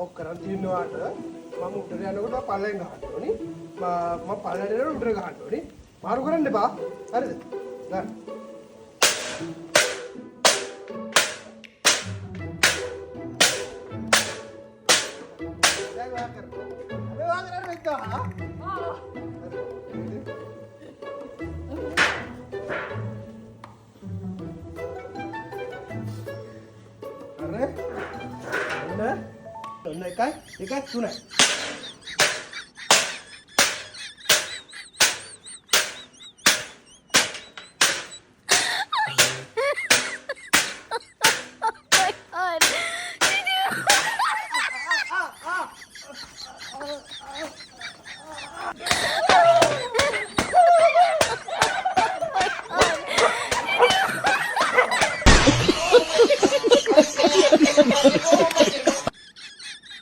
ఒక్కరం తిన్నవాట మా ముట్టరి కూడా పళ్ళెం కాంటోని మా పళ్ళని ఉంటారు కాంటోని మారుకురండి బా సరే अरे काय हे काय तू नाही